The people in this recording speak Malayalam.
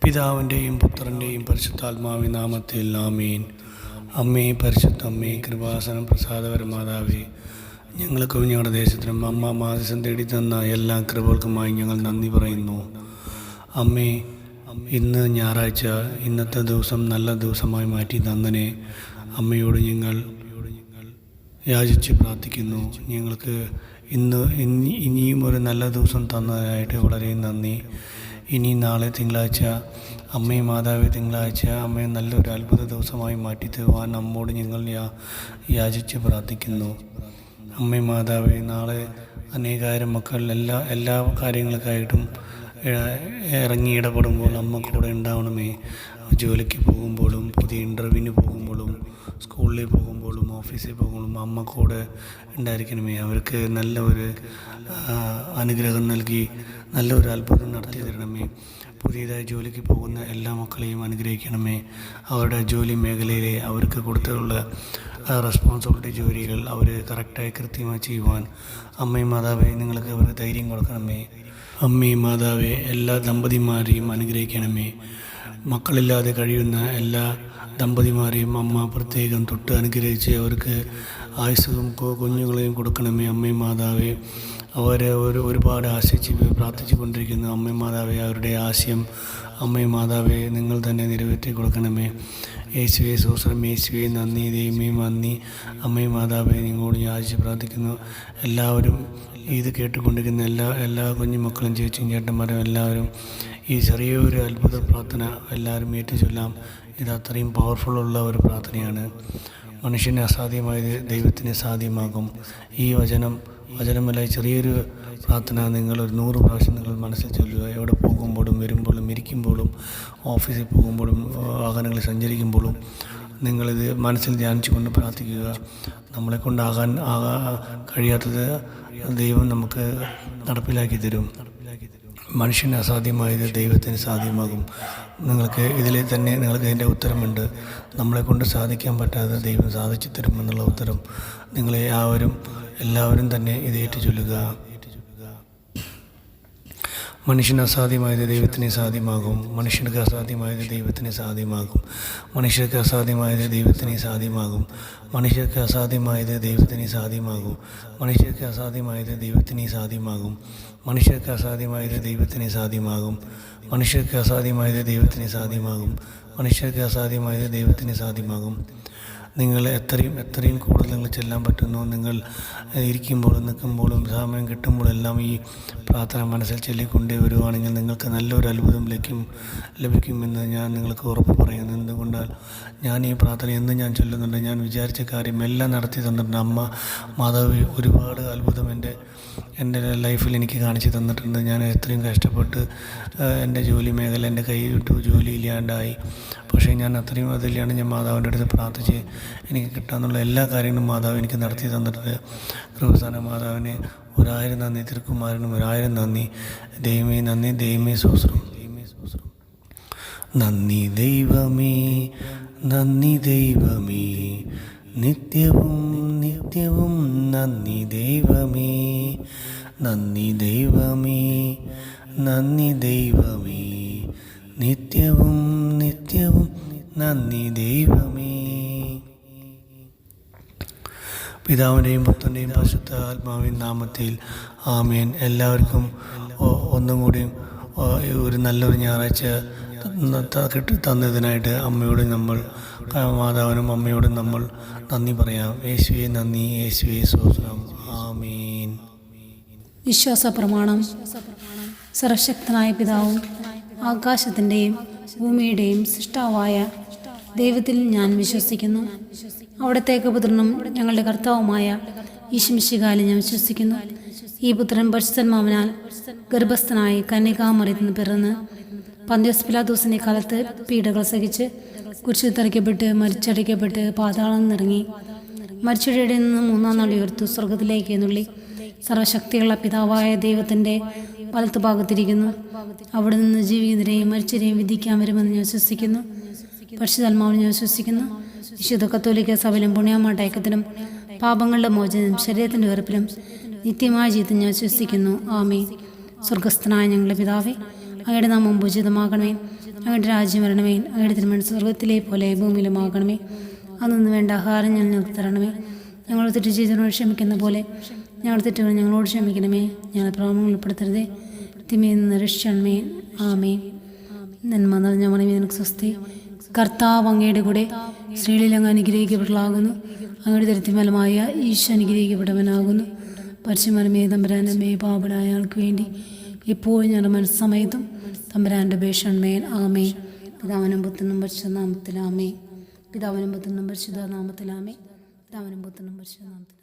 പിതാവിൻ്റെയും പുത്രൻ്റെയും പരിശുദ്ധാത്മാവിൻ നാമത്തിൽ ആമീൻ. അമ്മേ, പരിശുദ്ധ അമ്മേ, കൃപാസനം പ്രസാദപരമാതാവേ, ഞങ്ങൾക്കും ഞങ്ങളുടെ ദേശത്തിനും അമ്മ മാധ്യസ്ഥം തേടി തന്ന എല്ലാ കൃപകൾക്കുമായി ഞങ്ങൾ നന്ദി പറയുന്നു. അമ്മേ, ഇന്ന് ഞായറാഴ്ച, ഇന്നത്തെ ദിവസം നല്ല ദിവസമായി മാറ്റി തന്നനെ അമ്മയോട് ഞങ്ങൾ യാചിച്ച് പ്രാർത്ഥിക്കുന്നു. ഞങ്ങൾക്ക് ഇനിയും ഒരു നല്ല ദിവസം തന്നതായിട്ട് വളരെ നന്ദി. ഇനി നാളെ തിങ്കളാഴ്ച, അമ്മേ മാതാവേ, തിങ്കളാഴ്ച അമ്മയെ നല്ലൊരു അത്ഭുത ദിവസമായി മാറ്റി തരുവാൻ നമ്മോട് ഞങ്ങൾ യാചിച്ച് പ്രാർത്ഥിക്കുന്നു. അമ്മേ മാതാവേ, നാളെ അനേകായിരം മക്കൾ എല്ലാ കാര്യങ്ങൾക്കായിട്ടും ഇറങ്ങി ഇടപെടുമ്പോൾ അമ്മ കൂടെ ഉണ്ടാവണമേ. ജോലിക്ക് പോകുമ്പോഴും, പുതിയ ഇൻ്റർവ്യൂവിന് പോകുമ്പോഴും, സ്കൂളിൽ പോകുമ്പോഴും, ഓഫീസിൽ പോകുമ്പോഴും അമ്മ കൂടെ ഉണ്ടായിരിക്കണമേ. അവർക്ക് നല്ല ഒരു അനുഗ്രഹം നൽകി നല്ലൊരു അത്ഭുതം നടത്തി തരണമേ. പുതിയതായി ജോലിക്ക് പോകുന്ന എല്ലാ മക്കളെയും അനുഗ്രഹിക്കണമേ. അവരുടെ ജോലി മേഖലയിലെ അവർക്ക് കൊടുത്തുള്ള റെസ്പോൺസിബിലിറ്റി ജോലികൾ അവർ കറക്റ്റായി കൃത്യമായി ചെയ്യുവാൻ അമ്മയും മാതാവേ നിങ്ങൾക്ക് അവർ ധൈര്യം കൊടുക്കണമേ. അമ്മയും മാതാവേ, എല്ലാ ദമ്പതിമാരെയും അനുഗ്രഹിക്കണമേ. മക്കളില്ലാതെ കഴിയുന്ന എല്ലാ ദമ്പതിമാരെയും അമ്മ പ്രത്യേകം തൊട്ട് അനുഗ്രഹിച്ച് അവർക്ക് ആയുസ്സും കുഞ്ഞുങ്ങളെയും കൊടുക്കണമേ. അമ്മയും മാതാവേ, അവരെ ഒരുപാട് ആശിച്ച് പ്രാർത്ഥിച്ചു കൊണ്ടിരിക്കുന്നു. അമ്മയും മാതാവേ, അവരുടെ ആശയം അമ്മയും മാതാവേ നിങ്ങൾ തന്നെ നിറവേറ്റി കൊടുക്കണമേ. യേശുവേ സ്തോത്രം, യേശുവേ നന്ദി, ദൈവമേ നന്ദി. അമ്മയും മാതാവേ, നിങ്ങളോട് യാചിച്ച് പ്രാർത്ഥിക്കുന്നു. എല്ലാവരും ഇത് കേട്ടുകൊണ്ടിരിക്കുന്ന എല്ലാ കുഞ്ഞുമക്കളും ചേച്ചിയും ചേട്ടന്മാരും എല്ലാവരും ഈ ചെറിയൊരു അത്ഭുത പ്രാർത്ഥന എല്ലാവരും ഏറ്റു ചൊല്ലാം. ഇത് അത്രയും പവർഫുള്ളുള്ള ഒരു പ്രാർത്ഥനയാണ്. മനുഷ്യന് അസാധ്യമായത് ദൈവത്തിന് സാധ്യമാകും. ഈ വചനമല്ല, ചെറിയൊരു പ്രാർത്ഥന നിങ്ങൾ ഒരു 100 പ്രാവശ്യം നിങ്ങൾ മനസ്സിൽ ചൊല്ലുക. എവിടെ പോകുമ്പോഴും വരുമ്പോഴും ഇരിക്കുമ്പോഴും ഓഫീസിൽ പോകുമ്പോഴും വാഹനങ്ങളിൽ സഞ്ചരിക്കുമ്പോഴും നിങ്ങളിത് മനസ്സിൽ ധ്യാനിച്ചുകൊണ്ട് പ്രാർത്ഥിക്കുക. നമ്മളെക്കൊണ്ട് കഴിയാത്തത് ദൈവം നമുക്ക് നടപ്പിലാക്കി തരും. മനുഷ്യന് അസാധ്യമായത് ദൈവത്തിന് സാധ്യമാകും. നിങ്ങൾക്ക് ഇതിൻ്റെ ഉത്തരമുണ്ട്. നമ്മളെക്കൊണ്ട് സാധിക്കാൻ പറ്റാതെ ദൈവം സാധിച്ചു തരുമെന്നുള്ള ഉത്തരം നിങ്ങളെ എല്ലാവരും തന്നെ ഇത് ഏറ്റു ചൊല്ലുക. മനുഷ്യന് അസാധ്യമായത് ദൈവത്തിന് സാധ്യമാകും. മനുഷ്യർക്ക് അസാധ്യമായത് ദൈവത്തിന് സാധ്യമാകും. മനുഷ്യർക്ക് അസാധ്യമായത് ദൈവത്തിന് സാധ്യമാകും. മനുഷ്യർക്ക് അസാധ്യമായത് ദൈവത്തിന് സാധ്യമാകും. മനുഷ്യർക്ക് അസാധ്യമായത് ദൈവത്തിന് സാധ്യമാകും. മനുഷ്യർക്ക് അസാധ്യമായത് ദൈവത്തിന് സാധ്യമാകും. മനുഷ്യർക്ക് അസാധ്യമായത് ദൈവത്തിന് സാധ്യമാകും. മനുഷ്യർക്ക് അസാധ്യമായത് ദൈവത്തിന് സാധ്യമാകും. നിങ്ങൾ എത്രയും കൂടുതൽ നിങ്ങൾ ചെല്ലാൻ പറ്റുന്നു, നിങ്ങൾ ഇരിക്കുമ്പോഴും നിൽക്കുമ്പോഴും സമയം കിട്ടുമ്പോഴെല്ലാം ഈ പ്രാർത്ഥന മനസ്സിൽ ചൊല്ലിക്കൊണ്ടേ വരുവാണെങ്കിൽ നിങ്ങൾക്ക് നല്ലൊരു അത്ഭുതം ലഭിക്കുമെന്ന് ഞാൻ നിങ്ങൾക്ക് ഉറപ്പ് പറയുന്നു. എന്തുകൊണ്ടാൽ ഞാൻ ഈ പ്രാർത്ഥന എന്നും ഞാൻ ചൊല്ലുന്നുണ്ട്. ഞാൻ വിചാരിച്ച കാര്യം എല്ലാം നടത്തി തന്നിട്ടുണ്ട്. അമ്മ മാതാവ് ഒരുപാട് അത്ഭുതം എൻ്റെ ലൈഫിൽ എനിക്ക് കാണിച്ചു തന്നിട്ടുണ്ട്. ഞാൻ എത്രയും കഷ്ടപ്പെട്ട് എൻ്റെ ജോലി മേഖല എൻ്റെ കൈ വിട്ടു, ജോലിയില്ലാണ്ടായി. പക്ഷേ ഞാൻ അത്രയും അതിലാണ് ഞാൻ മാതാവിൻ്റെ അടുത്ത് പ്രാർത്ഥിച്ച് എനിക്ക് കിട്ടാമെന്നുള്ള എല്ലാ കാര്യങ്ങളും മാതാവ് എനിക്ക് നടത്തി തന്നിട്ടുണ്ട്. കൃപസ്ഥാന മാതാവിന് 1000 നന്ദി, തിരുക്കുമാരനും 1000 നന്ദി. ദൈവമേ നന്ദി, ദൈവമേ സ്തോത്രം. നന്ദി ദൈവമേ, നന്ദി ദൈവമേ, നിത്യവും നിത്യവും നന്ദി ദൈവമേ. നന്ദി ദൈവമേ, നന്ദി ദൈവമേ, നിത്യവും നിത്യവും നന്ദി ദൈവമേ. പിതാവിൻ്റെയും പുത്രൻ്റെയും പരിശുദ്ധ ആത്മാവിൻ നാമത്തിൽ ആമേൻ. എല്ലാവർക്കും ഒന്നും കൂടി ഒരു നല്ലൊരു ഞായറാഴ്ച തന്നതിനായിട്ട് മാതാവിനും അമ്മയോടും നമ്മൾ നന്ദി പറയാം. യേശുവേ നന്ദി, യേശുവേ സ്തോത്രം. ആമേൻ. വിശ്വാസ പ്രമാണം. സർവശക്തനായ പിതാവും ആകാശത്തിൻ്റെയും ഭൂമിയുടെയും സൃഷ്ടാവായ ദൈവത്തിൽ ഞാൻ വിശ്വസിക്കുന്നു. അവിടുത്തെ പുത്രനും ഞങ്ങളുടെ കർത്താവുമായ ഈശോമിശിഹായിൽ ഞാൻ വിശ്വസിക്കുന്നു. ഈ പുത്രൻ പരിശുദ്ധാത്മാവിനാൽ ഗർഭസ്ഥനായി കന്യകാമറിയത്തിൽ നിന്ന് പിറന്ന് പന്തിയോസ് പിലാത്തോസിന്റെ കാലത്ത് പീഡകൾ സഹിച്ച് കുരിശിൽ തറയ്ക്കപ്പെട്ട് മരിച്ചടയ്ക്കപ്പെട്ട് പാതാളം നിറങ്ങി മരിച്ചവരുടെ നിന്ന് 3-ാം നാൾ ഉയർത്തു സ്വർഗത്തിലേക്ക് എന്നുള്ളി സർവശക്തിയുള്ള പിതാവായ ദൈവത്തിൻ്റെ വലത്തുഭാഗത്തിരിക്കുന്നു. അവിടെ നിന്ന് ജീവിക്കുന്നവരെയും മരിച്ചവരെയും വിധിക്കാൻ വരുമെന്ന് ഞാൻ വിശ്വസിക്കുന്നു. പരിശുദ്ധാത്മാവിനെ ഞാൻ വിശ്വസിക്കുന്നു. വിശുദ്ധ കത്തോലിക്ക സഭയിലും പുണ്യമാട്ടയക്കത്തിലും പാപങ്ങളുടെ മോചനം ശരീരത്തിൻ്റെ ഉറപ്പിലും നിത്യമായ ജീവിതം ഞാൻ വിശ്വസിക്കുന്നു. ആമേൻ. സ്വർഗസ്ഥനായ ഞങ്ങളുടെ പിതാവേ, അങ്ങയുടെ നാമം പൂജിതമാകണമേ. അങ്ങയുടെ രാജ്യം വരണമേ. അങ്ങയുടെ തിരുമനസ്സ് സ്വർഗത്തിലെ പോലെ ഭൂമിയിലുമാകണമേ. അതൊന്നും വേണ്ട ആഹാരം ഞങ്ങൾക്ക് തരണമേ. ഞങ്ങൾ തെറ്റ് ചെയ്തവരോട് ക്ഷമിക്കുന്ന പോലെ ഞങ്ങളുടെ തെറ്റുകൾ ഞങ്ങളോട് ക്ഷമിക്കണമേ. ഞങ്ങളെ പ്രലോഭനങ്ങളിൽ ഉൾപ്പെടുത്തരുതേ, തിന്മയിൽ നിന്ന് രക്ഷിക്കണമേ. ആമേൻ. നന്മ നിറഞ്ഞ മറിയമേ, നിനക്ക് സ്വസ്തി. കർത്താവ് അങ്ങയുടെ കൂടെ സ്ത്രീകളിൽ അങ്ങ് അനുഗ്രഹിക്കപ്പെട്ടവളാകുന്നു. അങ്ങയുടെ ദരിദ്രഫലമായ ഈശോ അനുഗ്രഹിക്കപ്പെട്ടവനാകുന്നു. പരിശുദ്ധമറിയമേ, തമ്പുരാൻ്റെ അമ്മേ, പാപികളായ ആൾക്ക് വേണ്ടി എപ്പോഴും ഞങ്ങളുടെ മനസ്സമയത്തും തമ്പുരാൻ്റെ അപേക്ഷമേൻ. ആമേ. പിതാവിനും പുത്രനും പരിശുദ്ധ നാമത്തിലാമേ. പിതാവിനും പുത്രനും പരിശുദ്ധ നാമത്തിലാമേ. പിതാവിനും പുത്രനും പരിശുദ്ധ നാമത്തിൽ.